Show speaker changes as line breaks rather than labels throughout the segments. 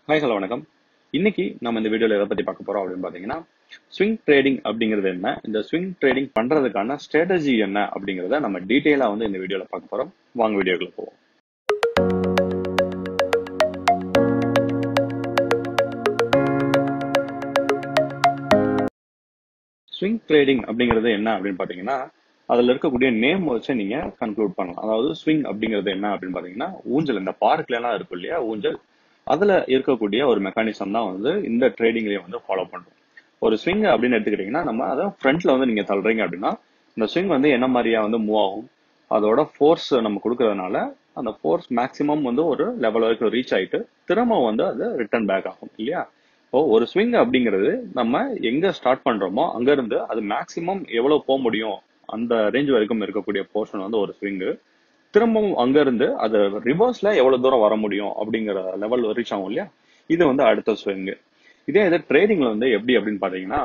Hi hello வணக்கம். இன்னைக்கு நம்ம இந்த வீடியோல எதை பத்தி பார்க்க போறோம் அப்படின்னு பாத்தீங்கன்னா, ஸ்விங் ட்ரேடிங் அப்படிங்கிறது என்ன, இந்த ஸ்விங் ட்ரேடிங் பண்றதுக்கான ஸ்ட்ராட்டஜி என்ன அப்படிங்கறத நம்ம டீடைலா வந்து இந்த வீடியோல பார்க்க போறோம். வாங்க வீடியோக்குள்ள போவோம். ஸ்விங் ட்ரேடிங் அப்படிங்கிறது என்ன அப்படின்னு பாத்தீங்கன்னா, அதுல இருக்கக்கூடிய நேம் வச்சு நீங்க கன்க்ளூட் பண்ணலாம். அதாவது ஸ்விங் அப்படிங்கிறது என்ன அப்படின்னு பாத்தீங்கன்னா, ஊஞ்சல் இந்த பார்க்ல எல்லாம் இருக்கும் இல்லையா ஊஞ்சல், அதுல இருக்கக்கூடிய ஒரு மெக்கானிசம் தான் வந்து இந்த ட்ரேடிங்லயே வந்து ஃபாலோ பண்றோம். ஒரு ஸ்விங் அப்படின்னு எடுத்துக்கிட்டீங்கன்னா, நம்ம அதை ஃப்ரண்ட்ல வந்து நீங்க தள்ளுறீங்க அப்படின்னா இந்த ஸ்விங் வந்து என்ன மாதிரியா வந்து மூவ் ஆகும், அதோட ஃபோர்ஸ் நம்ம கொடுக்கறதுனால அந்த ஃபோர்ஸ் மேக்சிமம் வந்து ஒரு லெவல் வரைக்கும் ரீச் ஆயிட்டு திரும்ப வந்து அது ரிட்டர்ன் பேக் ஆகும் இல்லையா. இப்போ ஒரு ஸ்விங் அப்படிங்கிறது நம்ம எங்க ஸ்டார்ட் பண்றோமோ அங்க இருந்து அது மேக்சிமம் எவ்வளவு போக முடியும் அந்த ரேஞ்ச் வரைக்கும் இருக்கக்கூடிய போர்ஷன் வந்து ஒரு ஸ்விங். திரும்பவும் அங்க இருந்து அது ரிவர்ஸ்ல எவ்வளவு தூரம் வர முடியும் அப்படிங்கிற லெவல் ரீச் ஆகும் இல்லையா, இது வந்து அடுத்த ஸ்விங். இதே இது ட்ரேடிங்ல வந்து எப்படி அப்படின்னு பாத்தீங்கன்னா,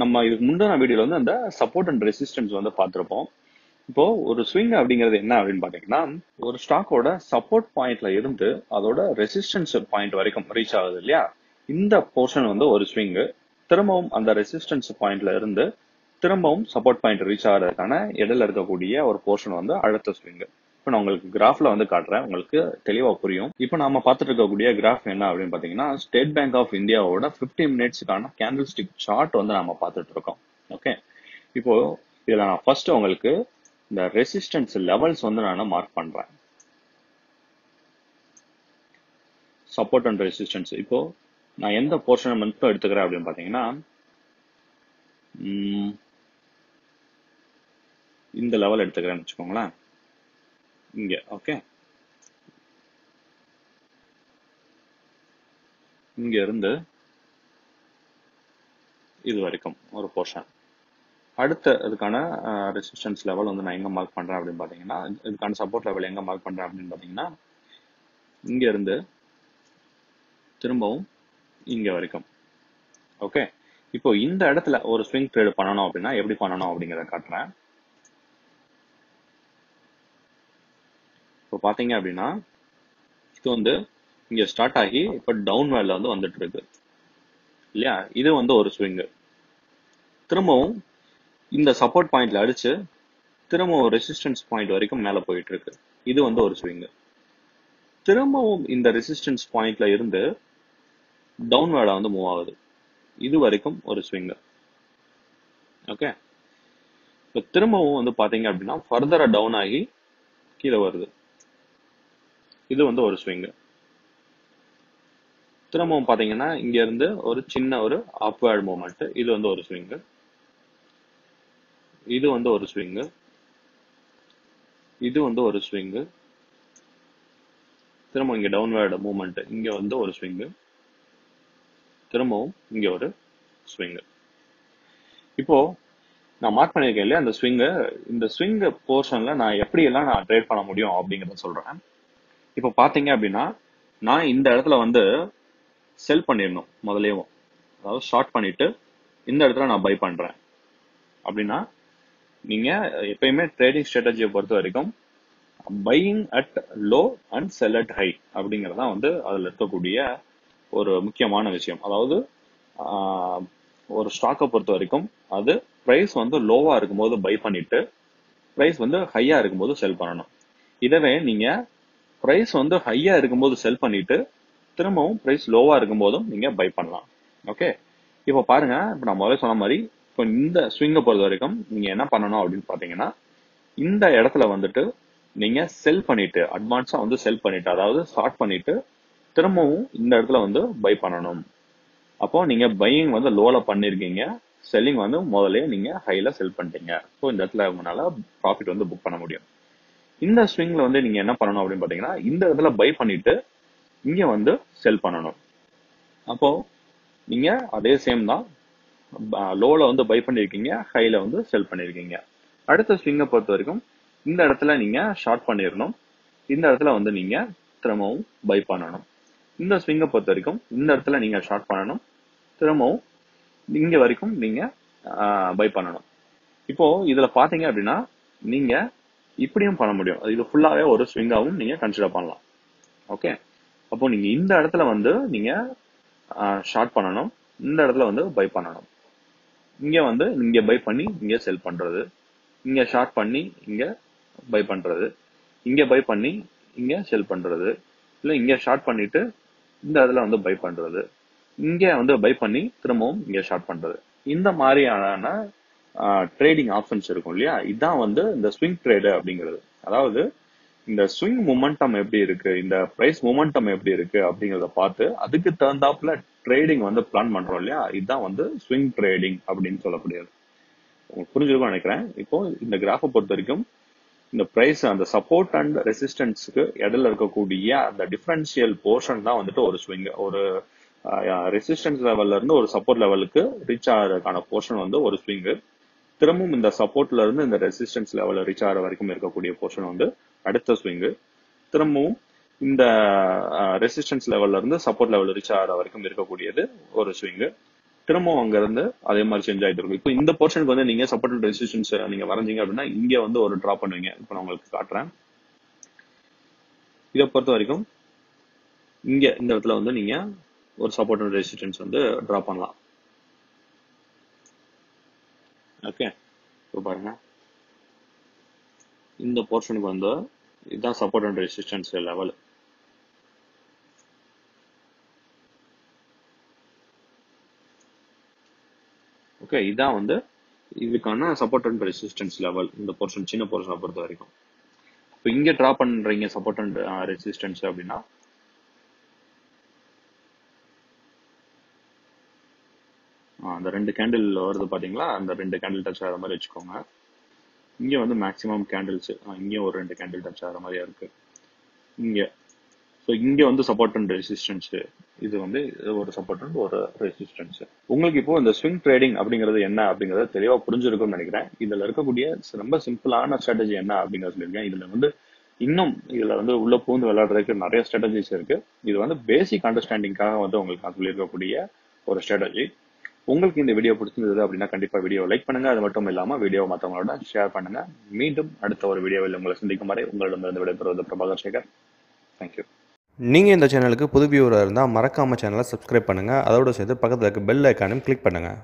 நம்ம இதுக்கு முந்தின வீடியோல வந்து அந்த சப்போர்ட் அண்ட் ரெசிஸ்டன்ஸ் வந்து பார்த்திருப்போம். இப்போ ஒரு ஸ்விங் அப்படிங்கிறது என்ன அப்படின்னு பாத்தீங்கன்னா, ஒரு ஸ்டாக்கோட சப்போர்ட் பாயிண்ட்ல இருந்து அதோட ரெசிஸ்டன்ஸ் பாயிண்ட் வரைக்கும் ரீச் ஆகுது இல்லையா, இந்த போர்ஷன் வந்து ஒரு ஸ்விங். திரும்பவும் அந்த ரெசிஸ்டன்ஸ் பாயிண்ட்ல இருந்து திரும்பவும் சப்போர்ட் பாயிண்ட் ரீச் ஆகிறதுக்கான இடையில இருக்கக்கூடிய ஒரு போர்ஷன் வந்து அடுத்த ஸ்விங். இப்போ நான் உங்களுக்கு கிராஃப்ல வந்து காட்டுறேன், உங்களுக்கு தெளிவா புரியும். இப்போ நாம பார்த்துட்டு இருக்கக்கூடிய கிராஃப் என்ன அப்படின்னு பாத்தீங்கன்னா, ஸ்டேட் பேங்க் ஆஃப் இந்தியாவோட 50 மினிட்ஸ்க்கான கேண்டில் ஸ்டிக் சார்ட் வந்து நாம பார்த்துட்டு இருக்கோம். ஓகே, இப்போ இதுல நான் ஃபர்ஸ்ட் உங்களுக்கு இந்த ரெசிஸ்டன்ஸ் லெவல்ஸ் வந்து நான் மார்க் பண்றேன். சப்போர்ட் அண்ட் ரெசிஸ்டன்ஸ் இப்போ நான் எந்த போர்ஷனை மட்டும் எடுத்துக்கிறேன் அப்படின்னு பாத்தீங்கன்னா, இந்த லெவல் எடுத்துக்கிறேன்னு வச்சுக்கோங்களேன், இங்க. ஓகே, இங்க இருந்து இது வரைக்கும் ஒரு போர்ஷன். அடுத்த இதுக்கான ரெசிஸ்டன்ஸ் லெவல் வந்து நான் எங்க மார்க் பண்றேன் அப்படின்னு பாத்தீங்கன்னா, இதுக்கான சப்போர்ட் லெவல் எங்க மார்க் பண்றேன் அப்படின்னு பாத்தீங்கன்னா, இங்க இருந்து திரும்பவும் இங்க வரைக்கும். ஓகே, இப்போ இந்த இடத்துல ஒரு ஸ்விங் ட்ரேட் பண்ணணும் அப்படின்னா எப்படி பண்ணணும் அப்படிங்கறத காட்டுறேன். இப்போ பாத்தீங்க அப்படின்னா, இது வந்து இங்க ஸ்டார்ட் ஆகி இப்ப டவுன் வேல்ல வந்து வந்துட்டு இருக்கு இல்லையா, இது வந்து ஒரு ஸ்விங். திரும்பவும் இந்த சப்போர்ட் பாயிண்ட்ல அடிச்சு திரும்பவும் ரெசிஸ்டன்ஸ் பாயிண்ட் வரைக்கும் மேல போயிட்டு இருக்கு, இது வந்து ஒரு ஸ்விங். திரும்பவும் இந்த ரெசிஸ்டன்ஸ் பாயிண்ட்ல இருந்து டவுன் வேர்டா வந்து மூவ் ஆகுது, இது வரைக்கும் ஒரு ஸ்விங். ஓகே, இப்போ திரும்பவும் வந்து பாத்தீங்க அப்படின்னா ஃபர்தரா டவுன் ஆகி கீழே வருது, இது வந்து ஒரு ஸ்விங். திரும்பவும் பாத்தீங்கன்னா இங்க இருந்து ஒரு சின்ன ஒரு அப்வர்ட் மூவ்மெண்ட், இது வந்து ஒரு ஸ்விங். இது வந்து ஒரு ஸ்விங், இது வந்து ஒரு ஸ்விங். திரும்ப இங்க டவுன்வர்ட் மூவ்மெண்ட், இங்க வந்து ஒரு ஸ்விங். திரும்பவும் இங்க ஒரு ஸ்விங். இப்போ நான் மார்க் பண்ணிருக்கேன் இல்லையா அந்த ஸ்விங், இந்த ஸ்விங் போர்ஷன்ல நான் எப்படி எல்லாம் நான் ட்ரேட் பண்ண முடியும் அப்படிங்கறத சொல்றேன். இப்போ பாத்தீங்க அப்படின்னா, நான் இந்த இடத்துல வந்து செல் பண்ணிடணும் முதலேயும், அதாவது ஷார்ட் பண்ணிட்டு இந்த இடத்துல நான் பை பண்றேன் அப்படின்னா, நீங்க எப்பயுமே ட்ரேடிங் ஸ்ட்ராட்டஜியை பொறுத்த வரைக்கும் buying at low and sell at high அப்படிங்கறதா வந்து அதுல இருக்கக்கூடிய ஒரு முக்கியமான விஷயம். அதாவது ஒரு ஸ்டாக்கை பொறுத்த வரைக்கும் அது பிரைஸ் வந்து லோவா இருக்கும்போது பை பண்ணிட்டு பிரைஸ் வந்து ஹையா இருக்கும்போது செல் பண்ணணும். இதவே நீங்க பிரைஸ் வந்து ஹையா இருக்கும்போது செல் பண்ணிட்டு திரும்பவும் பிரைஸ் லோவா இருக்கும் போதும் நீங்க பை பண்ணலாம். ஓகே, இப்போ பாருங்க, இப்போ நான் முதல்ல சொன்ன மாதிரி இப்போ இந்த ஸ்விங்கை பொறுத்த வரைக்கும் நீங்க என்ன பண்ணணும் அப்படின்னு பாத்தீங்கன்னா, இந்த இடத்துல வந்துட்டு நீங்க செல் பண்ணிட்டு அட்வான்ஸா வந்து செல் பண்ணிட்டு, அதாவது ஸ்டார்ட் பண்ணிட்டு திரும்பவும் இந்த இடத்துல வந்து பை பண்ணணும். அப்போ நீங்க பையிங் வந்து லோல பண்ணிருக்கீங்க, செல்லிங் வந்து முதல்ல நீங்க ஹைல செல் பண்ணிட்டீங்க. ஸோ இந்த இடத்துல உங்களால ப்ராஃபிட் வந்து புக் பண்ண முடியும். இந்த ஸ்விங்ல வந்து நீங்க என்ன பண்ணணும் அப்படின்னு பாத்தீங்கன்னா, இந்த இடத்துல பை பண்ணிட்டு இங்க வந்து செல் பண்ணணும். அப்போ நீங்க அதே சேம் தான், லோல வந்து பை பண்ணிருக்கீங்க, ஹைல வந்து செல் பண்ணிருக்கீங்க. அடுத்த ஸ்விங்கை பொறுத்த வரைக்கும் இந்த இடத்துல நீங்க ஷார்ட் பண்ணிடணும், இந்த இடத்துல வந்து நீங்க திரும்பவும் பை பண்ணணும். இந்த ஸ்விங்கை பொறுத்த வரைக்கும் இந்த இடத்துல நீங்க ஷார்ட் பண்ணணும், திரும்பவும் இங்க வரைக்கும் நீங்க பை பண்ணணும். இப்போ இதுல பாத்தீங்க அப்படின்னா நீங்க இப்படியும் பண்ண முடியும், இது ஃபுல்லாவே ஒரு ஸ்விங்காவும் நீங்க கன்சிடர் பண்ணலாம். ஓகே, அப்போ நீங்க இந்த இடத்துல வந்து நீங்க ஷார்ட் பண்ணணும், இந்த இடத்துல வந்து பை பண்ணணும். இங்க வந்து இங்க பை பண்ணி இங்க செல் பண்றது, இங்க ஷார்ட் பண்ணி இங்க பை பண்றது, இங்க பை பண்ணி இங்க செல் பண்றது, இல்ல இங்க ஷார்ட் பண்ணிட்டு இந்த இடத்துல வந்து பை பண்றது, இங்க வந்து பை பண்ணி திரும்பவும் இங்க ஷார்ட் பண்றது. இந்த மாதிரியான ட்ரேடிங் ஆப்ஷன்ஸ் இருக்கும் இல்லையா, இதுதான் வந்து இந்த ஸ்விங் ட்ரேடு அப்படிங்கிறது. அதாவது இந்த ஸ்விங் மொமெண்டம் எப்படி இருக்கு, இந்த பிரைஸ் மொமெண்டம் எப்படி இருக்கு அப்படிங்கறத பார்த்து அதுக்கு தகுந்தாப்புல ட்ரேடிங் வந்து பிளான் பண்றோம் இல்லையா, இதுதான் வந்து ஸ்விங் ட்ரேடிங் அப்படின்னு சொல்லக்கூடியது. உங்களுக்கு புரிஞ்சிருக்கும் நினைக்கிறேன். இப்போ இந்த கிராஃபை பொறுத்த வரைக்கும் இந்த பிரைஸ் அந்த சப்போர்ட் அண்ட் ரெசிஸ்டன்ஸுக்கு இடையில இருக்கக்கூடிய அந்த டிஃபரன்ஷியல் போர்ஷன் தான் வந்துட்டு ஒரு ஸ்விங். ஒரு ரெசிஸ்டன்ஸ் லெவல்ல இருந்து ஒரு சப்போர்ட் லெவலுக்கு ரீச் ஆகிறதுக்கான போர்ஷன் வந்து ஒரு ஸ்விங். திரும்பவும் இந்த சப்போர்ட்ல இருந்து இந்த ரெசிஸ்டன்ஸ் லெவலில் ரீச் ஆகிற வரைக்கும் இருக்கக்கூடிய போர்ஷன் வந்து அடுத்த ஸ்விங்கு. திரும்பவும் இந்த ரெசிஸ்டன்ஸ் லெவல்ல இருந்து சப்போர்ட் லெவல் ரீச் ஆகிற வரைக்கும் இருக்கக்கூடியது ஒரு ஸ்விங்கு. திரும்பவும் அங்க இருந்து அதே மாதிரி சேஞ்ச் ஆயிட்டு இருக்கும். இப்போ இந்த போர்ஷனுக்கு வந்து நீங்க சப்போர்ட் அண்ட் ரெசிஸ்டன்ஸ் நீங்க வரைஞ்சீங்க அப்படின்னா இங்க வந்து ஒரு டிரா பண்ணுவீங்க. இப்போ நான் உங்களுக்கு காட்டுறேன். இதை பொறுத்த வரைக்கும் இங்க இந்த இடத்துல வந்து நீங்க ஒரு சப்போர்ட் அண்ட் ரெசிஸ்டன்ஸ் வந்து டிரா பண்ணலாம். ஓகே, இப்போ பாருங்க, இந்த போர்ஷனுக்கு வந்து இதுதான் support and resistance level. Okay, இதான் வந்து இதுக்கான சப்போர்ட் அண்ட் ரெசிஸ்டன்ஸ் லெவல். இந்த போர்ஷன் சின்ன போர்ஷனை பொறுத்த வரைக்கும் இப்போ இங்க டிரா பண்றீங்க சப்போர்ட் அண்ட் ரெசிஸ்டன்ஸ் அப்படின்னா அந்த 2 கேண்டில் வருது பாத்தீங்களா, அந்த 2 கேண்டில் டச் ஆகிற மாதிரி வச்சுக்கோங்க. இங்க வந்து மேக்ஸிமம் கேண்டில்ஸ் இங்க ஒரு 2 கேண்டில் டச் ஆகிற மாதிரியா இருக்கு இங்க. ஸோ இங்க வந்து சப்போர்ட் அண்ட் ரெசிஸ்டன்ஸ், இது வந்து ஒரு சப்போர்ட் அண்ட் ஒரு ரெசிஸ்டன்ஸ். உங்களுக்கு இப்போ இந்த ஸ்விங் ட்ரேடிங் அப்படிங்கிறது என்ன அப்படிங்கறது தெளிவா புரிஞ்சிருக்கும்னு நினைக்கிறேன். இதுல இருக்கக்கூடிய ரொம்ப சிம்பிளான ஸ்ட்ராட்டஜி என்ன அப்படிங்கறது சொல்லியிருக்கேன். இதுல வந்து இன்னும் இதுல வந்து உள்ள பூந்து விளையாடுறதுக்கு நிறைய ஸ்ட்ராட்டஜிஸ் இருக்கு. இது வந்து பேசிக் அண்டர்ஸ்டாண்டிங்காக வந்து உங்களுக்கு நான் சொல்லியிருக்கக்கூடிய ஒரு ஸ்ட்ராட்டஜி. உங்களுக்கு இந்த வீடியோ பிடிச்சிருந்தது அப்படின்னா கண்டிப்பா வீடியோ லைக் பண்ணுங்க. அது மட்டும் இல்லாம வீடியோ மற்றவங்களோட ஷேர் பண்ணுங்க. மீண்டும் அடுத்த ஒரு வீடியோவில் உங்களை சந்திக்கும் வரை உங்களிடமிருந்து விடைபெறுவது பிரபாகர் சேகர். தேங்க்யூ.
நீங்கள் இந்த சேனலுக்கு புது வியூவராக இருந்தால் மறக்காமல் சேனலை சப்ஸ்கிரைப் பண்ணுங்கள். அதோடு சேர்த்து பக்கத்தில் இருக்க பெல் ஐக்கானையும் கிளிக் பண்ணுங்கள்.